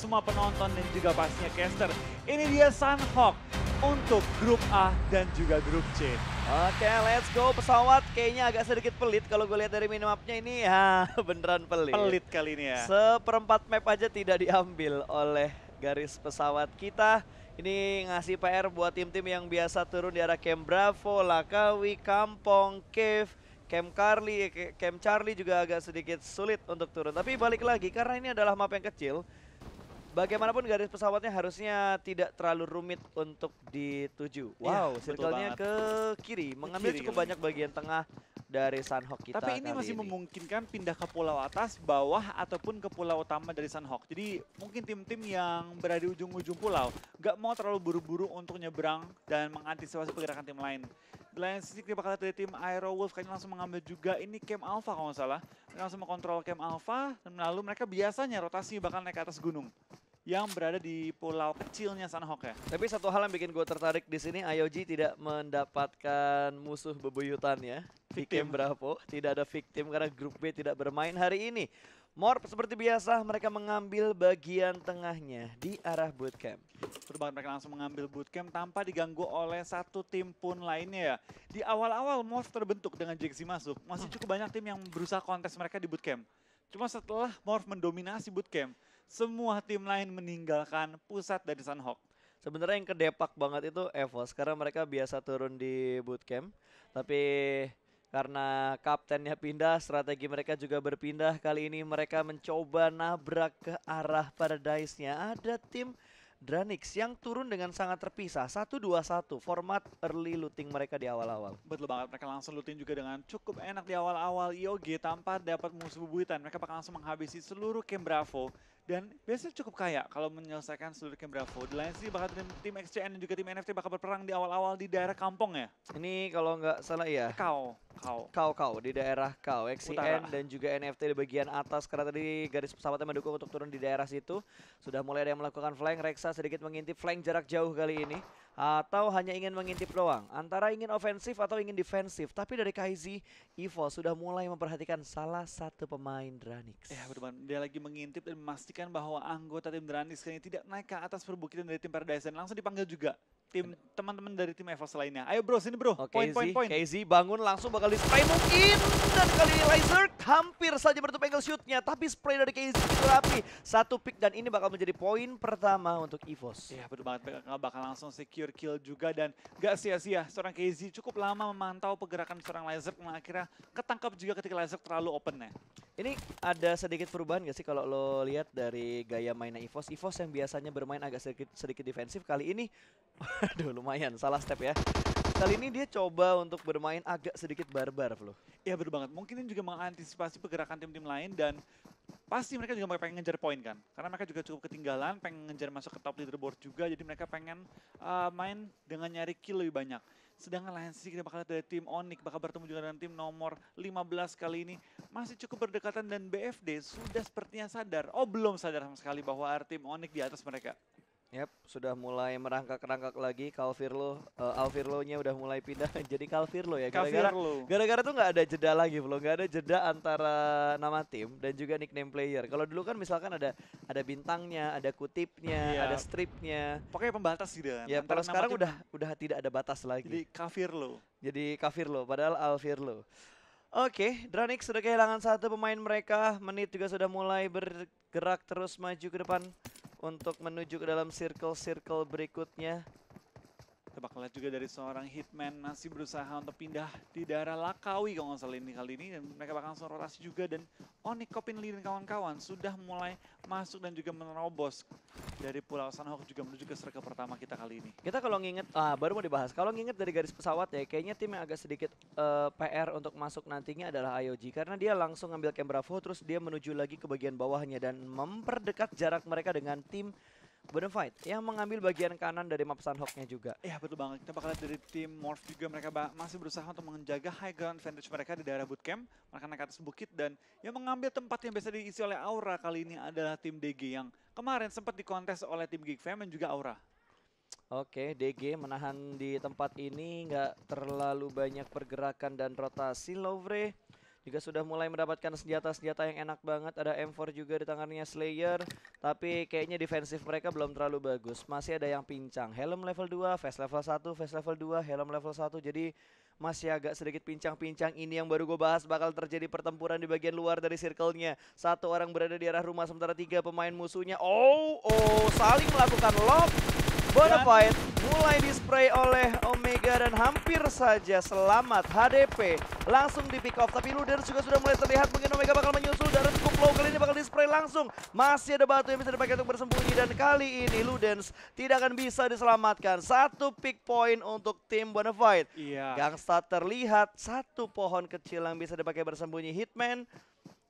semua penonton dan juga pastinya caster. Ini dia Sunhawk untuk grup A dan juga grup C. Oke, let's go. Pesawat kayaknya agak sedikit pelit kalau gue lihat dari minimapnya ini. Ya, beneran pelit. Pelit kali ini ya. Seperempat map aja tidak diambil oleh garis pesawat kita. Ini ngasih PR buat tim-tim yang biasa turun di arah Camp Bravo, Lakawi, Kampong, Cave, Camp Charlie juga agak sedikit sulit untuk turun. Tapi balik lagi, karena ini adalah map yang kecil, bagaimanapun garis pesawatnya harusnya tidak terlalu rumit untuk dituju. Wow, Iya, circle-nya ke kiri, mengambil kiri cukup kali banyak bagian tengah dari Sunhawk kita. Tapi ini kali masih memungkinkan pindah ke pulau atas, bawah, ataupun ke pulau utama dari Sunhawk. Jadi mungkin tim-tim yang berada di ujung-ujung pulau gak mau terlalu buru-buru untuk nyebrang dan mengantisipasi pergerakan tim lain. Di lain sisi kita bakal lihat dari tim Aero Wolf kayaknya langsung mengambil juga ini Camp Alpha kalau nggak salah. Mereka langsung mengontrol Camp Alpha dan lalu mereka biasanya rotasi bakal naik ke atas gunung yang berada di pulau kecilnya Sunhawk ya. Tapi satu hal yang bikin gue tertarik di sini, IOG tidak mendapatkan musuh bebuyutannya di Camp Bravo. Tidak ada victim karena grup B tidak bermain hari ini. Morp seperti biasa mereka mengambil bagian tengahnya di arah bootcamp. Betul banget, mereka langsung mengambil bootcamp tanpa diganggu oleh satu tim pun lainnya ya. Di awal-awal Morph terbentuk dengan Jexy masuk, masih cukup banyak tim yang berusaha kontes mereka di bootcamp. Cuma setelah Morph mendominasi bootcamp, semua tim lain meninggalkan pusat dari Sunhawk. Sebenarnya yang kedepak banget itu EVOS karena mereka biasa turun di bootcamp. Tapi karena kaptennya pindah, strategi mereka juga berpindah. Kali ini mereka mencoba nabrak ke arah Paradise-nya. Ada tim Dranix yang turun dengan sangat terpisah. 1-2-1, format early looting mereka di awal-awal. Betul banget, mereka langsung looting juga dengan cukup enak di awal-awal IOG tanpa dapat musuh bebuyutan. Mereka bakal langsung menghabisi seluruh Camp Bravo. Dan biasanya cukup kaya kalau menyelesaikan seluruh Camp Bravo. Di lain sisi bakal tim XCN dan juga tim NFT bakal berperang di awal-awal di daerah kampung ya. Ini kalau nggak salah ya. Kau di daerah XCN dan juga NFT di bagian atas karena tadi garis pesawatnya mendukung untuk turun di daerah situ. Sudah mulai ada yang melakukan flank. Reksa sedikit mengintip flank jarak jauh kali ini. Atau hanya ingin mengintip doang. Antara ingin ofensif atau ingin defensif. Tapi dari KaiZ, Evo sudah mulai memperhatikan salah satu pemain Dranix. Ya betul banget, dia lagi mengintip dan memastikan bahwa anggota tim Dranix kayaknya tidak naik ke atas perbukitan dari tim Paradise dan langsung dipanggil juga tim teman-teman dari tim EVOS lainnya. Ayo bro, sini bro, poin. KaiZ bangun langsung bakal di-spray mungkin. Dan kali ini Lizard hampir saja bertutup angle shootnya. Tapi spray dari KaiZ terapi. Satu pick dan ini bakal menjadi poin pertama untuk EVOS. Iya betul banget, mereka bakal langsung secure kill juga dan gak sia-sia. Seorang KaiZ cukup lama memantau pergerakan seorang Lizard yang akhirnya ketangkap juga ketika Lizard terlalu open ya. Ini ada sedikit perubahan gak sih kalau lo lihat dari gaya mainnya EVOS? EVOS yang biasanya bermain agak sedikit defensif, kali ini aduh lumayan salah step ya. Kali ini dia coba untuk bermain agak sedikit barbar Flo. Iya betul banget, mungkin ini juga mengantisipasi pergerakan tim-tim lain dan pasti mereka juga pengen ngejar poin kan. Karena mereka juga cukup ketinggalan, pengen ngejar masuk ke top leaderboard juga, jadi mereka pengen main dengan nyari kill lebih banyak. Sedangkan lain sisi kita bakal lihat dari tim Onyx bakal bertemu juga dengan tim nomor 15 kali ini. Masih cukup berdekatan dan BFD sudah sepertinya sadar. Oh belum sadar sama sekali bahwa tim Onyx di atas mereka. Yap, sudah mulai merangkak-rangkak lagi. Alvirlo-nya udah mulai pindah jadi Calvirlo ya. Gara-gara tuh nggak ada jeda lagi, Flo. Nggak ada jeda antara nama tim dan juga nickname player. Kalau dulu kan misalkan ada bintangnya, ada kutipnya, ada stripnya. Pokoknya pembatas gitu kan. Ya, kalau sekarang udah tidak ada batas lagi. Jadi Calvirlo, padahal Alvirlo. Oke, Dranix sudah kehilangan satu pemain mereka. Menit juga sudah mulai bergerak terus maju ke depan untuk menuju ke dalam circle berikutnya. Kita bakal lihat juga dari seorang Hitman masih berusaha untuk pindah di daerah Lakawi kalau nggak salah ini kali ini. Dan mereka bakal langsung rotasi juga dan Onyx, Kopinli dan kawan-kawan sudah mulai masuk dan juga menerobos dari Pulau Sunhawk juga menuju ke circle pertama kita kali ini. Kita kalau nginget, baru mau dibahas. Kalau nginget dari garis pesawat ya, kayaknya tim yang agak sedikit PR untuk masuk nantinya adalah IOG. Karena dia langsung ngambil Camp Bravo, terus dia menuju lagi ke bagian bawahnya dan memperdekat jarak mereka dengan tim Bonafide yang mengambil bagian kanan dari map Sunhawk-nya juga. Iya betul banget, kita bakal lihat dari tim Morph juga mereka masih berusaha untuk menjaga high ground advantage mereka di daerah bootcamp. Mereka naik ke atas bukit dan yang mengambil tempat yang biasa diisi oleh Aura kali ini adalah tim DG yang kemarin sempat dikontes oleh tim Geekfam dan juga Aura. Oke, DG menahan di tempat ini, nggak terlalu banyak pergerakan dan rotasi. Lovre juga sudah mulai mendapatkan senjata-senjata yang enak banget. Ada M4 juga di tangannya Slayer, tapi kayaknya defensif mereka belum terlalu bagus. Masih ada yang pincang. Helm level 2, vest level 1, vest level 2, helm level 1. Jadi masih agak sedikit pincang-pincang. Ini yang baru gue bahas, bakal terjadi pertempuran di bagian luar dari circle-nya. Satu orang berada di arah rumah, sementara 3 pemain musuhnya. Saling melakukan lock. Bonafide mulai dispray oleh Omega dan hampir saja selamat. HDP langsung di pick off, tapi Ludens juga sudah mulai terlihat. Mungkin Omega bakal menyusul, darah cukup low, kali ini bakal dispray langsung. Masih ada batu yang bisa dipakai untuk bersembunyi, dan kali ini Ludens tidak akan bisa diselamatkan. Satu pick point untuk tim Bonafide. Iya. Gangsta terlihat, satu pohon kecil yang bisa dipakai bersembunyi. Hitman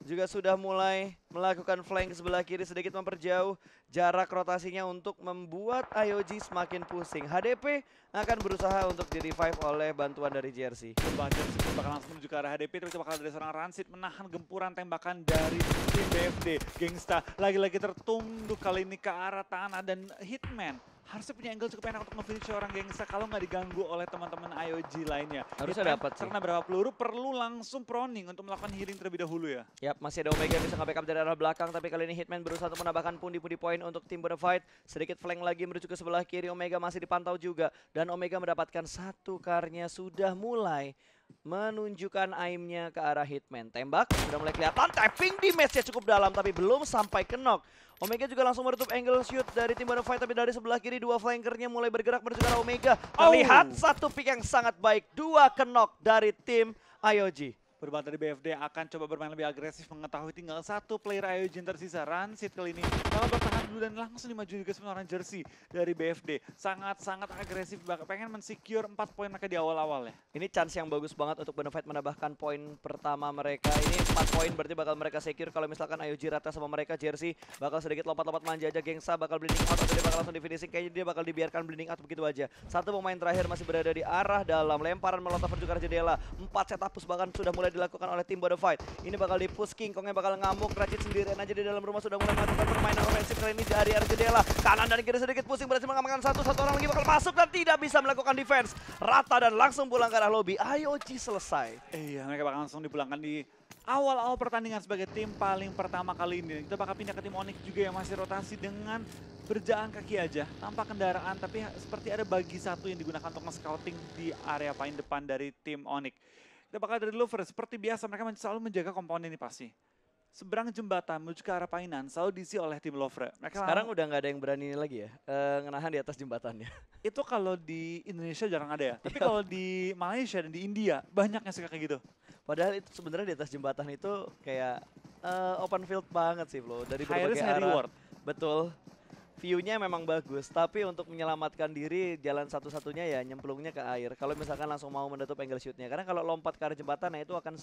juga sudah mulai melakukan flank sebelah kiri, sedikit memperjauh jarak rotasinya untuk membuat IOG semakin pusing. HDP akan berusaha untuk di-revive oleh bantuan dari Jersey. Jersey bakal langsung menuju ke arah HDP, terus bakal dari seorang Rancid menahan gempuran tembakan dari tim BFD. Gangsta lagi-lagi tertunduk kali ini ke arah tanah, dan Hitman harusnya punya angle cukup enak untuk nge-finish seorang Gangsta kalau nggak diganggu oleh teman-teman IOG lainnya. Harusnya dapat sih. Karena berapa peluru perlu langsung proning untuk melakukan healing terlebih dahulu ya. Yap, masih ada Omega yang bisa nge-backup dari arah belakang, tapi kali ini Hitman berusaha untuk menambahkan pundi-pundi poin untuk tim Bonafide. Sedikit flank lagi menuju ke sebelah kiri, Omega masih dipantau juga, dan Omega mendapatkan satu karnya, sudah mulai menunjukkan aimnya ke arah Hitman. Tembak sudah mulai kelihatan, tapping di matchnya cukup dalam tapi belum sampai ke knock. Omega juga langsung menutup angle shoot dari tim Bonafide, tapi dari sebelah kiri dua flankernya mulai bergerak menuju ke arah Omega. Terlihat satu pick yang sangat baik, dua ke knock dari tim IOG. Berubah dari BFD akan coba bermain lebih agresif, mengetahui tinggal satu player IOG yang tersisa. Rancid kali ini bakal bertahan dulu dan langsung dimaju juga sebenarnya Jersey dari BFD. Sangat-sangat agresif, pengen men-secure 4 poin mereka di awal-awal ya. Ini chance yang bagus banget untuk Bonafide menambahkan poin pertama mereka. Ini 4 poin berarti bakal mereka secure kalau misalkan IOG rata sama mereka. Jersey bakal sedikit lompat-lompat manja aja. Gangsta bakal bleeding out atau dia bakal langsung di finishing. Kayaknya dia bakal dibiarkan bleeding out begitu aja. Satu pemain terakhir masih berada di arah dalam. Lemparan melotov menuju ke arah jendela. 4 setup push bahkan sudah mulai dilakukan oleh tim Bonafide. Ini bakal di-push, King Kongnya bakal ngamuk. Rajit sendirian aja di dalam rumah, sudah mulai melakukan permainan ofensif kali ini dari arah jendela. Kanan dan kiri sedikit pusing, berhasil mengamankan satu orang lagi bakal masuk dan tidak bisa melakukan defense. Rata dan langsung pulang ke arah lobby. IOG selesai. Iya, mereka bakal langsung dipulangkan di awal-awal pertandingan sebagai tim paling pertama kali ini. Kita bakal pindah ke tim Onyx juga yang masih rotasi dengan berjalan kaki aja, tanpa kendaraan, tapi seperti ada bagi satu yang digunakan untuk nge-scouting di area paling depan dari tim Onyx. Kita bakal dari Lover, seperti biasa mereka selalu menjaga komponen ini pasti. Seberang jembatan menuju ke arah Painan selalu diisi oleh tim Lover. Sekarang udah nggak ada yang berani lagi ya, ngenahan di atas jembatannya. Itu kalau di Indonesia jarang ada ya, tapi kalau di Malaysia dan di India banyak yang suka kayak gitu. Padahal itu sebenarnya di atas jembatan itu kayak open field banget sih, Flo. Dari High risk, berbagai high arah. reward. Betul. View-nya memang bagus, tapi untuk menyelamatkan diri jalan satu-satunya ya nyemplungnya ke air. Kalau misalkan langsung mau menutup angle shoot-nya, karena kalau lompat ke arah jembatan, nah itu akan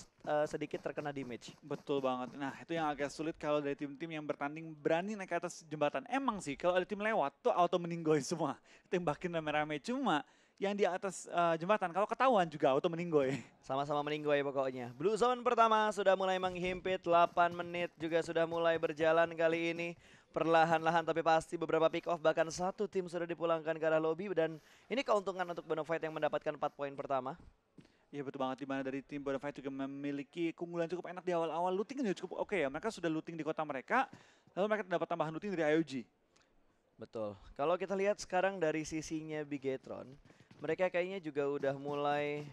sedikit terkena damage. Betul banget. Nah itu yang agak sulit kalau dari tim-tim yang bertanding berani naik ke atas jembatan. Emang sih kalau ada tim lewat tuh auto meninggoy semua, tembakin rame-rame. Cuma yang di atas jembatan kalau ketahuan juga auto meninggoy. Sama-sama meninggoy pokoknya. Blue Zone pertama sudah mulai menghimpit, 8 menit juga sudah mulai berjalan kali ini. Perlahan-lahan tapi pasti beberapa pick off, bahkan satu tim sudah dipulangkan ke arah lobby, dan ini keuntungan untuk Bonafide yang mendapatkan 4 poin pertama. Iya betul banget, dimana dari tim Bonafide juga memiliki keunggulan cukup enak di awal-awal. Looting juga cukup oke ya, mereka sudah looting di kota mereka, lalu mereka dapat tambahan looting dari IOG. Betul, kalau kita lihat sekarang dari sisinya Bigetron, mereka kayaknya juga udah mulai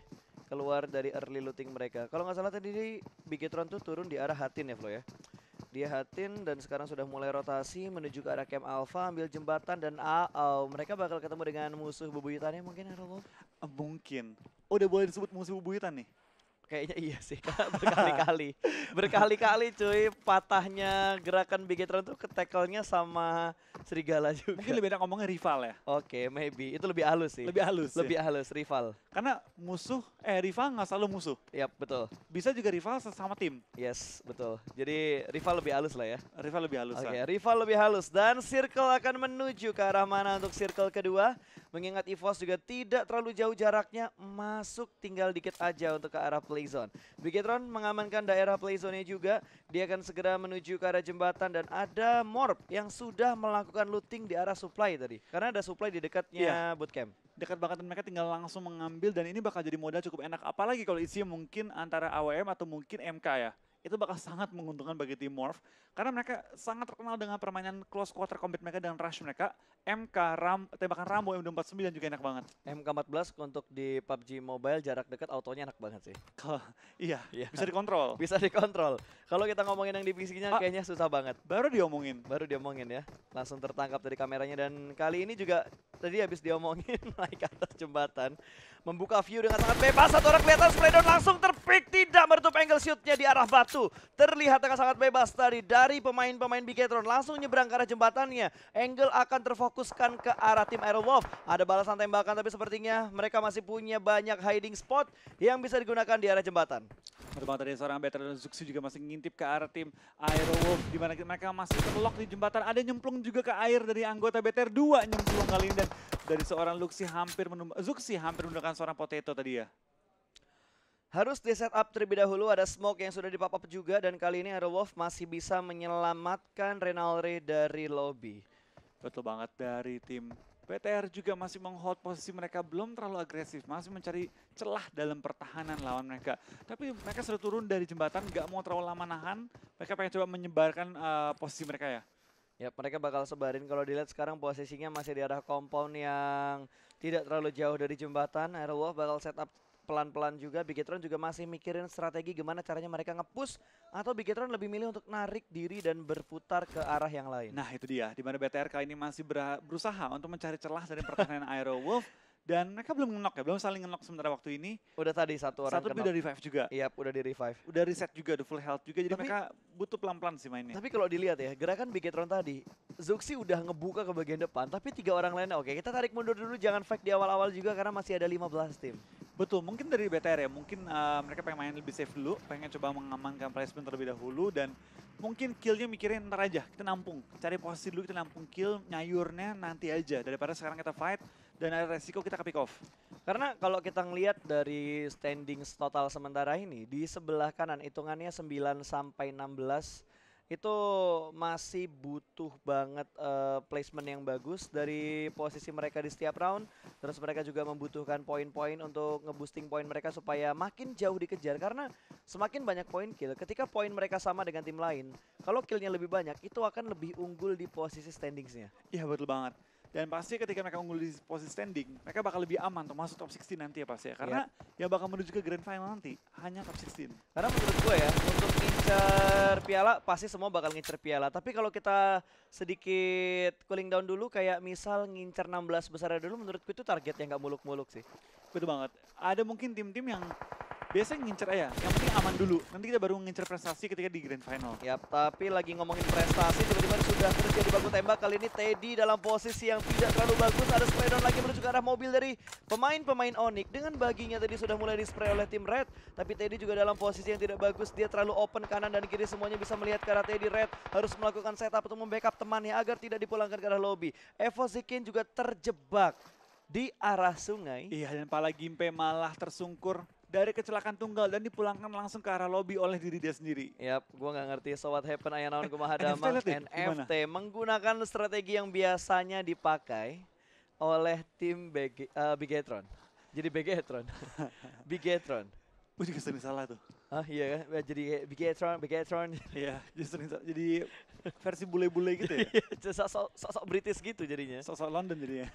keluar dari early looting mereka. Kalau nggak salah tadi Bigetron tuh turun di arah Hatin ya Flo ya. Dia Hatin dan sekarang sudah mulai rotasi menuju ke arah Camp Alpha, ambil jembatan, dan mereka bakal ketemu dengan musuh bebuyutannya mungkin ya Robo? Mungkin. Udah boleh disebut musuh bebuyutan nih? Kayaknya iya sih, berkali-kali. Berkali-kali cuy, patahnya gerakan Bigetron tuh ke tackle-nya sama Serigala juga. Mungkin lebih enak ngomongnya rival ya? Oke, maybe. Itu lebih halus sih. Lebih halus Lebih ya? halus, rival. Karena rival nggak selalu musuh. Yap, betul. Bisa juga rival sesama tim. Yes, betul. Jadi rival lebih halus lah ya. Rival lebih halus Oke, lah. rival lebih halus. Dan circle akan menuju ke arah mana untuk circle kedua. Mengingat EVOS juga tidak terlalu jauh jaraknya, masuk tinggal dikit aja untuk ke arah playzone. Bigetron mengamankan daerah playzone-nya juga. Dia akan segera menuju ke arah jembatan, dan ada Morp yang sudah melakukan looting di arah supply tadi. Karena ada supply di dekatnya bootcamp. dekat banget dan mereka tinggal langsung mengambil dan ini bakal jadi modal cukup enak. Apalagi kalau isinya mungkin antara AWM atau mungkin MK ya. Itu bakal sangat menguntungkan bagi tim Morph. Karena mereka sangat terkenal dengan permainan close quarter combat mereka dengan rush mereka. MK, tembakan Rambo M249 juga enak banget. MK14 untuk di PUBG Mobile jarak dekat autonya enak banget sih. Iya, Iya. bisa dikontrol. Bisa dikontrol. Kalau kita ngomongin yang di PC-nya kayaknya susah banget. Baru diomongin. Baru diomongin ya. Langsung tertangkap dari kameranya dan kali ini juga tadi habis diomongin naik ke atas jembatan. Membuka view dengan sangat bebas. Satu orang kelihatan spray down langsung terpick. Tidak menutup angle shootnya di arah batu. Terlihat dengan sangat bebas tadi dari pemain-pemain Bigetron. Langsung nyebrang ke arah jembatannya. Angle akan terfokuskan ke arah tim Aerowolf. Ada balasan tembakan tapi sepertinya mereka masih punya banyak hiding spot yang bisa digunakan di arah jembatan. Betul dari seorang veteran Zuxi juga masih ngintip ke arah tim Aerowolf. Di mana mereka masih terlock di jembatan. Ada nyemplung juga ke air dari anggota BTR 2 nyemplung kali ini. Dan dari seorang Zuxi hampir menundukkan seorang Potato tadi ya. Harus di setup terlebih dahulu, ada smoke yang sudah di-pop up juga dan kali ini Aerowolf masih bisa menyelamatkan Renalre dari lobby. Betul banget dari tim BTR juga masih menghold posisi mereka belum terlalu agresif, masih mencari celah dalam pertahanan lawan mereka. Tapi mereka sudah turun dari jembatan, nggak mau terlalu lama nahan, mereka pengen coba menyebarkan posisi mereka ya. Ya, mereka bakal sebarin. Kalau dilihat sekarang posisinya masih di arah compound yang tidak terlalu jauh dari jembatan. Aerowolf bakal setup pelan-pelan juga. Bigetron juga masih mikirin strategi gimana caranya mereka nge-push atau Bigetron lebih milih untuk narik diri dan berputar ke arah yang lain. Nah itu dia, di mana BTR kali ini masih berusaha untuk mencari celah dari pertahanan Aerowolf. Dan mereka belum nge-knock ya, belum saling nge-knock sementara waktu ini. Udah tadi satu orang udah revive juga. Iya, udah di revive. Udah reset juga, udah full health juga, jadi mereka butuh pelan-pelan sih mainnya. Tapi kalau dilihat ya, gerakan Bigetron tadi, Zuxi udah ngebuka ke bagian depan, tapi 3 orang lainnya oke. Kita tarik mundur dulu, jangan fight di awal-awal juga karena masih ada 15 tim. Betul, mungkin dari BTR ya, mungkin mereka pengen main lebih safe dulu, pengen coba mengamankan placement terlebih dahulu, dan mungkin killnya mikirin ntar aja, kita nampung. Cari posisi dulu, kita nampung kill, nyayurnya nanti aja, daripada sekarang kita fight, dan ada resiko kita ke pick off. Karena kalau kita ngelihat dari standings total sementara ini, di sebelah kanan hitungannya 9 sampai 16 itu masih butuh banget placement yang bagus dari posisi mereka di setiap round. Terus mereka juga membutuhkan poin-poin untuk nge-boosting poin mereka supaya makin jauh dikejar. Karena semakin banyak poin kill, ketika poin mereka sama dengan tim lain, kalau killnya lebih banyak, itu akan lebih unggul di posisi standingsnya. Iya betul banget. Dan pasti ketika mereka unggul di posisi standing, mereka bakal lebih aman untuk masuk top 16 nanti ya pasti ya. Karena yang bakal menuju ke grand final nanti hanya top 16. Karena menurut gue ya, untuk ngincer piala, pasti semua bakal ngincer piala. Tapi kalau kita sedikit cooling down dulu, kayak misal ngincer 16 besar dulu, menurut gue itu target yang gak muluk-muluk sih. Betul banget. Ada mungkin tim-tim yang biasanya ngincer aja, yang penting aman dulu. Nanti kita baru ngincer prestasi ketika di grand final. Yap, tapi lagi ngomongin prestasi, tiba-tiba sudah terjadi baku tembak. Kali ini Teddy dalam posisi yang tidak terlalu bagus. Ada spray down lagi menuju ke arah mobil dari pemain-pemain Onyx. Dengan baginya tadi sudah mulai di-spray oleh tim Red. Tapi Teddy juga dalam posisi yang tidak bagus. Dia terlalu open kanan dan kiri, semuanya bisa melihat ke arah Teddy. Red harus melakukan setup untuk membackup temannya agar tidak dipulangkan ke arah lobby. Evo Zikin juga terjebak di arah sungai. Iya, dan Pala Gimpe malah tersungkur dari kecelakaan tunggal dan dipulangkan langsung ke arah lobby oleh diri dia sendiri. Yap, gua nggak ngerti so what happen aya naon kumaha NFT damang. liat NFT menggunakan strategi yang biasanya dipakai oleh tim Bigetron. Jadi Bigetron. Bigetron. Gue juga sering salah tuh. Ah iya kan, jadi Bigetron. Iya, jadi versi bule-bule gitu ya. Sok British gitu jadinya. Sok London jadinya.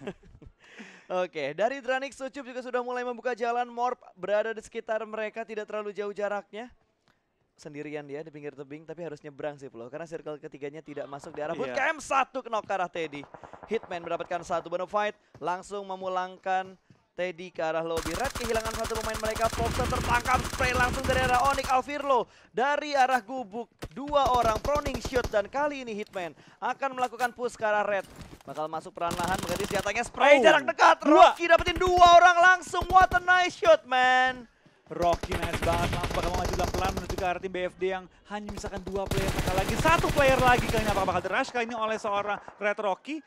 Oke, dari Dranix Sucup juga sudah mulai membuka jalan. Morp berada di sekitar mereka, tidak terlalu jauh jaraknya. Sendirian dia di pinggir tebing, tapi harus nyebrang sih Flo. Karena circle ketiganya tidak masuk di arah bootcamp. Satu knock ke arah Teddy. Hitman mendapatkan satu bonafide, langsung memulangkan Teddy ke arah lobby. Red kehilangan satu pemain mereka. Foxer tertangkap, spray langsung dari arah Onyx. Alvirlo dari arah gubuk. 2 orang proning shoot dan kali ini Hitman akan melakukan push ke arah Red. Bakal masuk perlahan mengganti senjatanya, spray jarak dekat. Rocky dapetin 2 orang langsung. What a nice shot, man. Rocky nice banget, langsung bakal maju pelan-pelan menuju ke arah tim BFD yang hanya misalkan 2 player mereka lagi. 1 player lagi kali ini apakah bakal di-rush kali ini oleh seorang Red Rocky.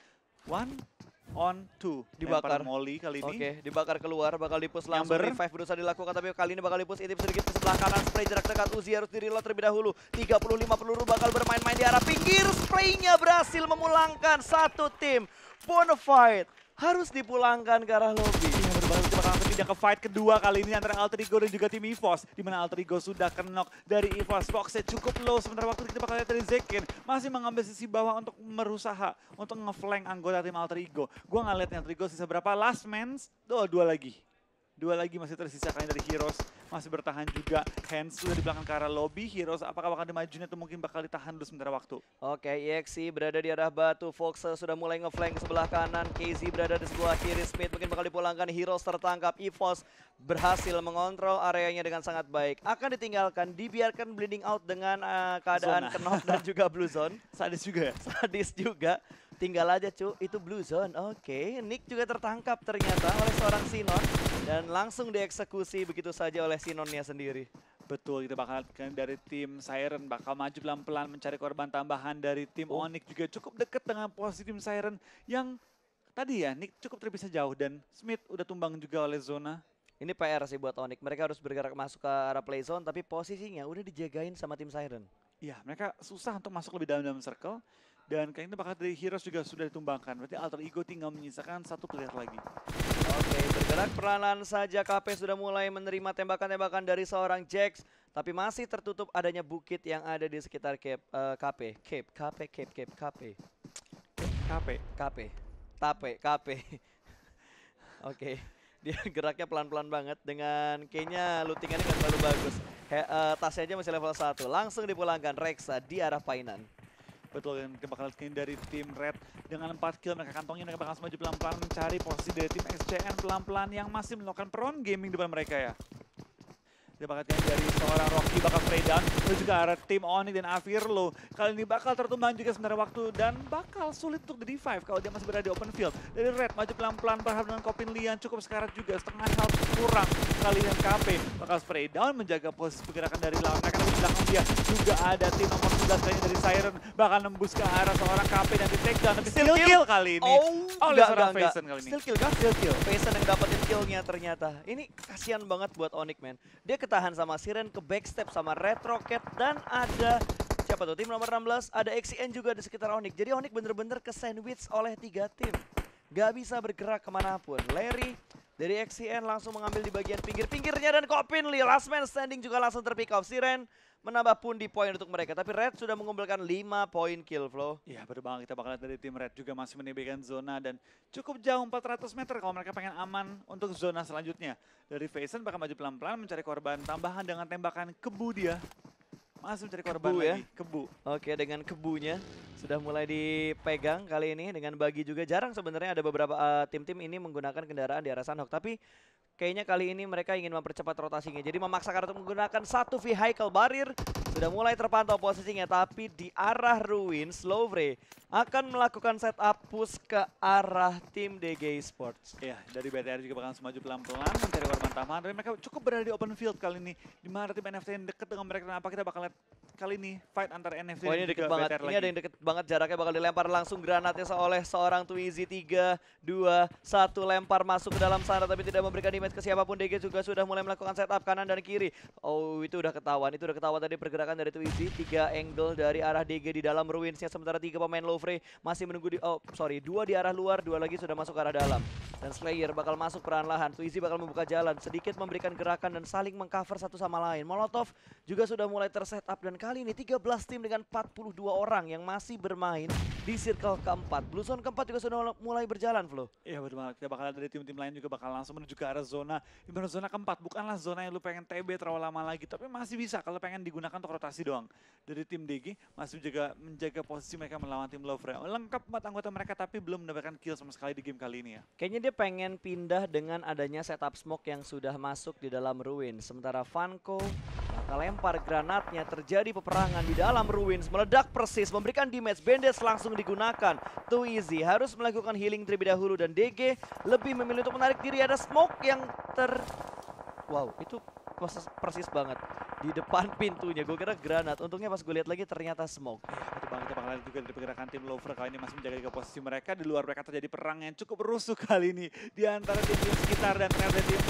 1 on 2. Dibakar. Molly kali ini. Oke, dibakar keluar, bakal dipush langsung. Revive berusaha dilakukan, tapi kali ini bakal dipush intip sedikit ke sebelah kanan. Spray jarak dekat, Uzi harus di-reload terlebih dahulu. 35 peluru bakal bermain-main di arah pinggir. Spraynya berhasil memulangkan satu tim. Bonafide harus dipulangkan ke arah lobby. Iya benar banget, kita bakal pindah ke fight kedua kali ini antara Alter Ego dan juga tim EVOS. Di mana Alter Ego sudah knock dari EVOS, Foxnya cukup low. Sementara waktu kita bakal lihat dari Zekin masih mengambil sisi bawah untuk berusaha untuk ngeflank anggota tim Alter Ego. Gua nggak lihat Alter Ego sisa berapa, last man, dua lagi. Dua lagi masih tersisa kalian dari Heroes, masih bertahan juga. Hands sudah di belakang ke arah lobby. Heroes apakah bakal dimajuin atau mungkin bakal ditahan dulu sementara waktu. Oke, EXE berada di arah batu, Fox sudah mulai ngeflank ke sebelah kanan, KZ berada di sebelah kiri, Smith mungkin bakal dipulangkan, Heroes tertangkap, EVOS berhasil mengontrol areanya dengan sangat baik. Akan ditinggalkan, dibiarkan bleeding out dengan keadaan knock dan juga blue zone. Sadis juga ya? Sadis juga. Tinggal aja cu, itu blue zone. Oke, Nick juga tertangkap ternyata oleh seorang Sinon. Dan langsung dieksekusi begitu saja oleh Sinonnya sendiri. Betul, kita bakal dari tim Siren bakal maju pelan-pelan mencari korban tambahan dari tim Onyx juga cukup dekat dengan posisi tim Siren yang tadi ya Nick cukup terpisah jauh dan Smith udah tumbang juga oleh zona. Ini PR sih buat Onyx, mereka harus bergerak masuk ke arah play zone tapi posisinya udah dijagain sama tim Siren. Iya, mereka susah untuk masuk lebih dalam circle dan kayaknya bakal dari Heroes juga sudah ditumbangkan. Berarti Alter Ego tinggal menyisakan satu player lagi. Oke, bergerak perlahan saja, KP sudah mulai menerima tembakan-tembakan dari seorang Jax. Tapi masih tertutup adanya bukit yang ada di sekitar KP. Oke, dia geraknya pelan-pelan banget dengan kayaknya lootingannya nggak terlalu bagus. Tasnya aja masih level 1. Langsung dipulangkan Rek'Sai di arah Painan. Betul, dan kita bakal lihat dari tim Red dengan 4 kill mereka kantongnya, mereka bakal maju pelan-pelan mencari posisi dari tim SCN pelan-pelan yang masih melakukan peron gaming di depan mereka ya. Kita bakal lihat dari seorang Rocky bakal spray down, lalu juga arah tim Onyx dan Avirlo. Kali ini bakal tertumbang juga sementara waktu dan bakal sulit untuk di D5 kalau dia masih berada di open field. Dari Red maju pelan-pelan berharap dengan Kopin Lian cukup sekarat juga, setengah health kurang. Kali ini KP bakal spray down menjaga posisi pergerakan dari lawan mereka, di belakang dia juga ada tim nomor 11 kali dari Siren bakal nembus ke arah seorang KP dan di take down, tapi still kill kali ini. Oleh seorang Faison kali ini. Still kill kah? Still kill. Faison yang dapetin killnya ternyata. Ini kasihan banget buat Onyx man. Dia ketahan sama Siren, ke backstep sama Red Rocket dan ada siapa tuh tim nomor 16, ada XCN juga di sekitar Onyx. Jadi Onyx bener-bener ke sandwich oleh 3 tim. Gak bisa bergerak kemanapun. Larry dari XCN langsung mengambil di bagian pinggir-pinggirnya dan Kopin Lee last man standing juga langsung terpick off. Siren menambah pundi poin untuk mereka, tapi Red sudah mengumpulkan 5 poin kill flow. Iya betul banget, kita bakal lihat dari tim Red juga masih menembakkan zona dan cukup jauh 400 meter kalau mereka pengen aman untuk zona selanjutnya. Dari Faison bakal maju pelan-pelan mencari korban tambahan dengan tembakan kebu dia. Masih mencari korban Kebu ya? lagi, kebu. Oke, dengan kebunya sudah mulai dipegang kali ini dengan bagi juga. Jarang sebenarnya ada beberapa tim-tim ini menggunakan kendaraan di arah Sunhawk, tapi kayaknya kali ini mereka ingin mempercepat rotasinya. Jadi memaksakan untuk menggunakan satu vehicle barrier. Sudah mulai terpantau posisinya, tapi di arah Ruins, Lovre akan melakukan setup push ke arah tim DG Esports. Iya, dari BTR juga bakal maju pelan-pelan mencari korban tambahan. Dan mereka cukup berada di open field kali ini. Di mana tim NFT yang dekat dengan mereka. Kenapa kita bakal lihat kali ini fight antara NFT Oh, dan ini juga deket banget. BTR Ini lagi. ada yang deket banget, jaraknya bakal dilempar langsung granatnya oleh seorang Twizy. 3, 2, 1 lempar masuk ke dalam sana tapi tidak memberikan damage ke siapapun. DG juga sudah mulai melakukan setup kanan dan kiri. Oh, itu udah ketahuan. Itu udah ketahuan tadi pergerakan dari Twizy. 3 angle dari arah DG di dalam ruinsnya, sementara 3 pemain Lovre masih menunggu di 2 di arah luar, 2 lagi sudah masuk ke arah dalam. Dan Slayer bakal masuk perlahan-lahan. Twizy bakal membuka jalan, sedikit memberikan gerakan dan saling mengcover satu sama lain. Molotov juga sudah mulai tersetup dan kali ini 13 tim dengan 42 orang yang masih bermain di circle keempat. Blue zone keempat juga sudah mulai berjalan, Flo. Iya betul banget, kita bakal lihat dari tim-tim lain juga bakal langsung menuju ke arah zona. Di mana zona keempat, bukanlah zona yang lu pengen TB terlalu lama lagi, tapi masih bisa kalau pengen digunakan untuk rotasi doang. Dari tim DG masih juga menjaga posisi mereka melawan tim Lovre. Lengkap 4 anggota mereka tapi belum mendapatkan kill sama sekali di game kali ini ya. Kayaknya dia pengen pindah dengan adanya setup smoke yang sudah masuk di dalam ruin. Sementara Vanco bakal lempar granatnya, terjadi peperangan di dalam ruins, meledak persis, memberikan damage. Bandes langsung digunakan. Twizy harus melakukan healing terlebih dahulu dan DG lebih memilih untuk menarik diri. Ada smoke yang wow, itu persis banget di depan pintunya. Gue kira granat, untungnya pas gue lihat lagi ternyata smoke. Betul banget, kita bakal lihat juga dari pergerakan tim Lovre kali ini masih menjaga juga posisi mereka. Di luar mereka terjadi perang yang cukup rusuh kali ini di antara tim sekitar dan ternyata tim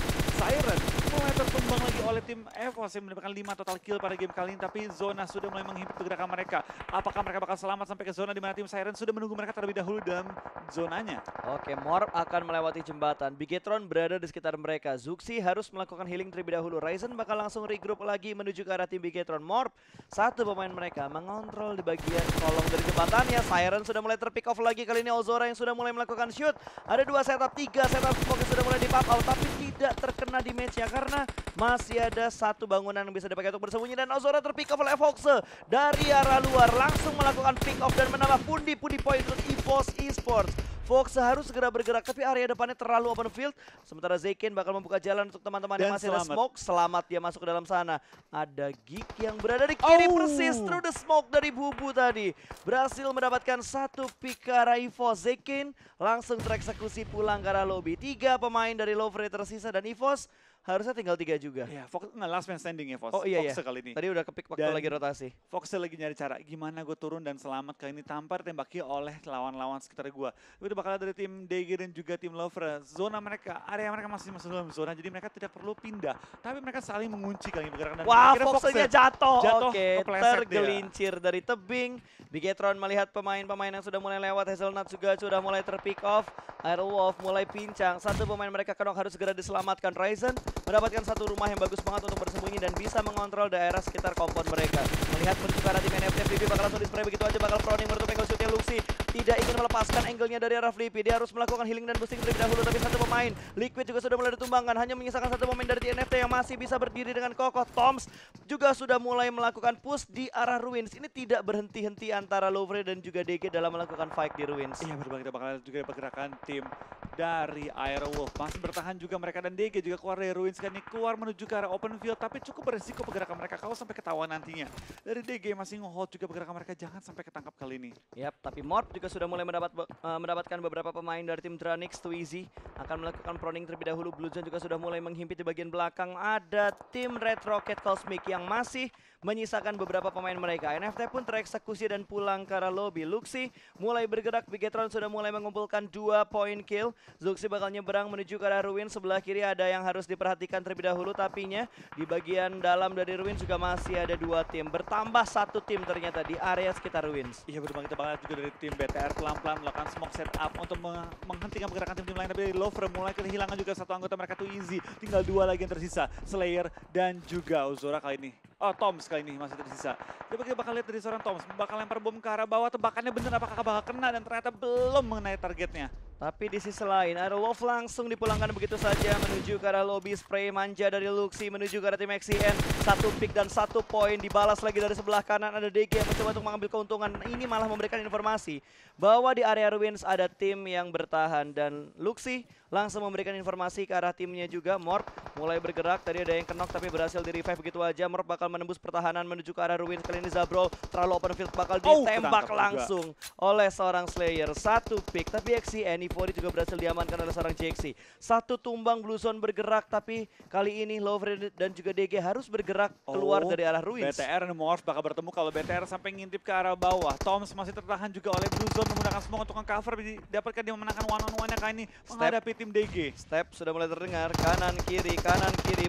Siren mulai tertumbang lagi oleh tim EVOS yang mendapatkan 5 total kill pada game kali ini. Tapi Zona sudah mulai menghimpit pergerakan mereka. Apakah mereka bakal selamat sampai ke zona di mana tim Siren sudah menunggu mereka terlebih dahulu dalam zonanya? Oke, Morp akan melewati jembatan. Bigetron berada di sekitar mereka. Zuxi harus melakukan healing terlebih dahulu. Ryzen bakal langsung regroup lagi menuju ke arah tim Bigetron. Morp, satu pemain mereka mengontrol di bagian kolong dari jembatannya. Siren sudah mulai terpick off lagi. Kali ini Ozora yang sudah mulai melakukan shoot. Ada 2 setup, 3 setup smoke yang sudah mulai di pop out. Tapi tidak terkena damage-nya karena masih ada satu bangunan yang bisa dipakai untuk bersembunyi. Dan Ozora terpick off oleh Foxe dari arah luar. Langsung melakukan pick off dan menambah pundi-pundi poin untuk EVOS Esports. Fox harus segera bergerak, tapi area depannya terlalu open field. Sementara Zeyken bakal membuka jalan untuk teman-teman yang masih ada smoke. Selamat dia masuk ke dalam sana. Ada Geek yang berada di kiri persis through the smoke dari Bubu tadi. Berhasil mendapatkan satu pick ke arah EVOS. Zeyken langsung tereksekusi pulang ke arah lobby. 3 pemain dari Lovre tersisa dan EVOS harusnya tinggal 3 juga. Ya, Fox last man standing ya, Fox. Oh iya, Fox kali ini. Tadi udah kepick waktu lagi rotasi. Fox lagi nyari cara gimana gue turun dan selamat kali ini tanpa ditembaki oleh lawan-lawan sekitar gue. Itu udah bakal dari tim DG dan juga tim Lover. Zona mereka, area mereka masih masuk dalam zona, jadi mereka tidak perlu pindah. Tapi mereka saling mengunci kali ini pergerakan. Wah, Fox-nya jatuh. Oke, kepleset tergelincir dari tebing. Bigetron melihat pemain-pemain yang sudah mulai lewat. Hazelnut juga sudah mulai terpick off. Airwolf mulai pincang. Satu pemain mereka Kenok harus segera diselamatkan. Ryzen mendapatkan satu rumah yang bagus banget untuk bersembunyi dan bisa mengontrol daerah sekitar kompon mereka. Melihat menuju ke arah tim NFT, Flippy bakal langsung di-spray begitu aja, bakal proning menutup angle shootnya Luxi. Tidak ingin melepaskan angle-nya dari arah Flippy. Dia harus melakukan healing dan boosting terlebih dahulu, tapi satu pemain Liquid juga sudah mulai ditumbangkan. Hanya menyisakan satu pemain dari NFT yang masih bisa berdiri dengan kokoh. Toms juga sudah mulai melakukan push di arah Ruins. Ini tidak berhenti-henti antara Lovre dan juga DG dalam melakukan fight di Ruins. Iya, betul, kita bakal juga pergerakan tim dari Airwolf. Masih bertahan juga mereka dan DG juga keluar dari Ruins kan ini, keluar menuju ke arah open field, tapi cukup berisiko pergerakan mereka kalau sampai ketahuan nantinya. Dari DG masih nge-hold juga pergerakan mereka, jangan sampai ketangkap kali ini. Yap, tapi Morp juga sudah mulai mendapatkan beberapa pemain dari tim Dranix. Twizy akan melakukan proning terlebih dahulu. Bluezone juga sudah mulai menghimpit di bagian belakang. Ada tim Red Rocket Cosmic yang masih menyisakan beberapa pemain mereka. NFT pun tereksekusi dan pulang ke arah lobby. Luxi mulai bergerak, Bigetron sudah mulai mengumpulkan 2 poin kill. Zuxi bakal nyeberang menuju ke arah Ruin. Sebelah kiri ada yang harus diperhatikan terlebih dahulu, tapinya di bagian dalam dari Ruin juga masih ada 2 tim. Bertambah 1 tim ternyata di area sekitar Ruins. Iya, betul, kita bakal juga dari tim BTR pelan-pelan melakukan smoke setup untuk menghentikan pergerakan tim-tim lain. Tapi dari Lover mulai kehilangan juga satu anggota mereka tuh Easy. Tinggal 2 lagi yang tersisa, Slayer dan juga Ozora kali ini. Oh, Toms kali ini masih tersisa. Coba kita bakal lihat dari seorang Toms, bakal lempar bom ke arah bawah, tebakannya bener apakah bakal kena dan ternyata belum mengenai targetnya. Tapi di sisi lain, Airwolf langsung dipulangkan begitu saja menuju ke arah lobby. Spray manja dari Luxi menuju ke arah tim XCN. 1 pick dan 1 poin, dibalas lagi dari sebelah kanan. Ada DG yang mencoba untuk mengambil keuntungan. Ini malah memberikan informasi bahwa di area Ruins ada tim yang bertahan. Dan Luxi langsung memberikan informasi ke arah timnya juga. Morp mulai bergerak, tadi ada yang kenok tapi berhasil di-revive begitu aja. Morp bakal menembus pertahanan menuju ke arah Ruins. Kali ini Zabrol terlalu open field, bakal ditembak langsung oleh seorang Slayer. 1 pick, tapi XCN Evori juga berhasil diamankan oleh seorang JXC. 1 tumbang, Blue Zone bergerak, tapi kali ini Lovre dan juga DG harus bergerak keluar dari arah Ruins. BTR dan Morph bakal bertemu kalau BTR sampai ngintip ke arah bawah. Toms masih tertahan juga oleh Blue Zone menggunakan smoke untuk cover, didapatkan dia memenangkan one-on-one-nya kali ini menghadapi tim DG. Step sudah mulai terdengar, kanan kiri,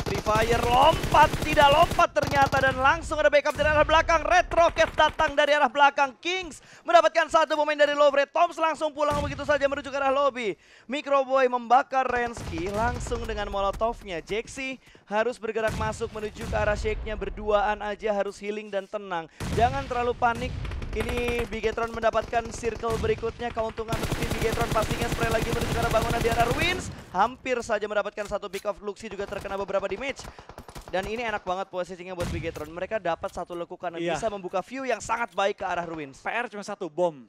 Free Fire lompat, tidak lompat ternyata, dan langsung ada backup dari arah belakang. Red Rocket datang dari arah belakang. Kings mendapatkan 1 pemain dari Lovre. Toms langsung pulang begitu saja menuju ke arah lobby. Microboy membakar Rensky langsung dengan molotovnya. Jaxi harus bergerak masuk menuju ke arah Shake-nya. Berduaan aja, harus healing dan tenang. Jangan terlalu panik. Ini Bigetron mendapatkan circle berikutnya. Keuntungan untuk tim Bigetron pastinya spray lagi menuju ke arah bangunan di arah Ruins. Hampir saja mendapatkan 1 pick off. Luxi juga terkena beberapa damage. Dan ini enak banget posisinya buat Bigetron. Mereka dapat 1 lekukan dan bisa membuka view yang sangat baik ke arah Ruins. PR cuma 1, bom.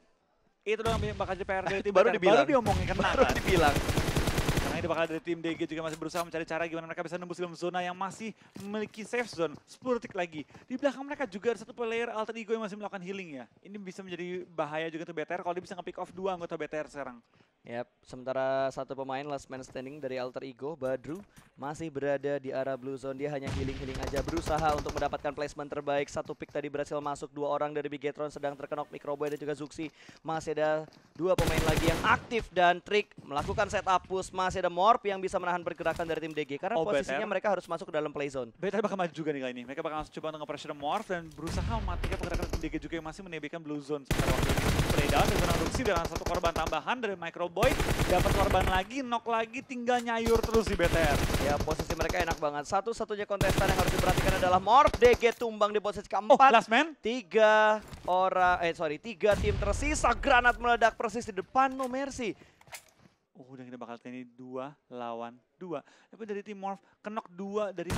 Itu doang bakal jadi PR dari tim baru dibilang. Baru diomongin kena. Baru dibilang. Karena ini bakal dari tim DG juga masih berusaha mencari cara gimana mereka bisa nembus dalam zona yang masih memiliki safe zone. 10 detik lagi. Di belakang mereka juga ada 1 player alter ego yang masih melakukan healing ya. Ini bisa menjadi bahaya juga untuk BTR kalau dia bisa nge-pick off 2 anggota BTR sekarang. Yap, sementara satu pemain last man standing dari Alter Ego, Badru, masih berada di arah blue zone. Dia hanya healing-healing aja, berusaha untuk mendapatkan placement terbaik. Satu pick tadi berhasil masuk, 2 orang dari Bigetron sedang terkenok, Microboy dan juga Zuxi. Masih ada 2 pemain lagi yang aktif dan trik melakukan setup push. Masih ada Morp yang bisa menahan pergerakan dari tim DG karena posisinya mereka harus masuk ke dalam play zone. BTR bakal maju juga nih kali ini. Mereka bakal coba untuk nge-pressure Morph dan berusaha mematikan pergerakan tim DG juga yang masih menebikkan blue zone. Sementara waktu ini spray down dari seorang Zuxi dengan 1 korban tambahan dari Microboy. Dapat korban lagi, knock lagi, tinggal nyayur terus di BTR. Ya, posisi mereka enak banget. Satu-satunya kontestan yang harus diperhatikan adalah Morp. DG tumbang di posisi keempat. Oh, last man? 3 tim tersisa. Granat meledak persis di depan No Mercy. Udah kita bakal ini 2 lawan 2. Tapi dari tim Morph, kenok 2 dari...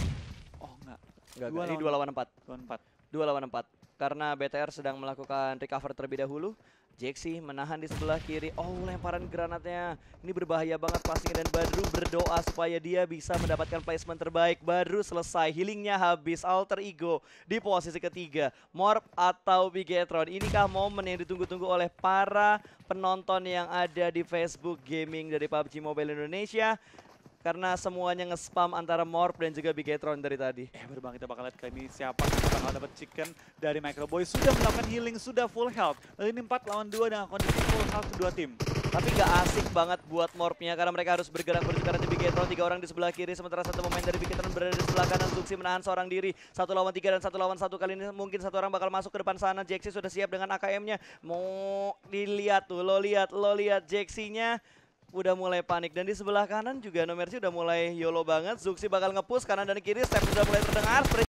Oh enggak. Enggak, ini 2 lawan 4. 4. 2 lawan 4. Karena BTR sedang melakukan recover terlebih dahulu. Jaxi menahan di sebelah kiri. Oh, lemparan granatnya. Ini berbahaya banget pastinya. Dan Badru berdoa supaya dia bisa mendapatkan placement terbaik. Badru selesai. Healingnya habis. Alter Ego di posisi ketiga. Morp atau Bigetron. Inikah momen yang ditunggu-tunggu oleh para penonton yang ada di Facebook Gaming dari PUBG Mobile Indonesia? Karena semuanya nge-spam antara Morp dan juga Bigetron dari tadi. Baru bang kita bakal lihat kali ini siapa yang bakal dapat chicken dari Microboy. Sudah melakukan healing, sudah full health. Lalu ini 4 lawan 2 dengan kondisi full health kedua tim. Tapi gak asik banget buat Morpnya karena mereka harus bergerak karena di Bigetron 3 orang di sebelah kiri. Sementara satu pemain dari Bigetron berada di sebelah kanan. Zuxi menahan seorang diri. 1 lawan 3 dan 1 lawan 1 kali ini mungkin 1 orang bakal masuk ke depan sana. Jaxi sudah siap dengan AKM-nya. Mau dilihat tuh, lo lihat Jaxi-nya. Udah mulai panik dan di sebelah kanan juga No Mercy udah mulai YOLO banget. Zuxi bakal nge-push kanan dan kiri, step udah mulai terdengar.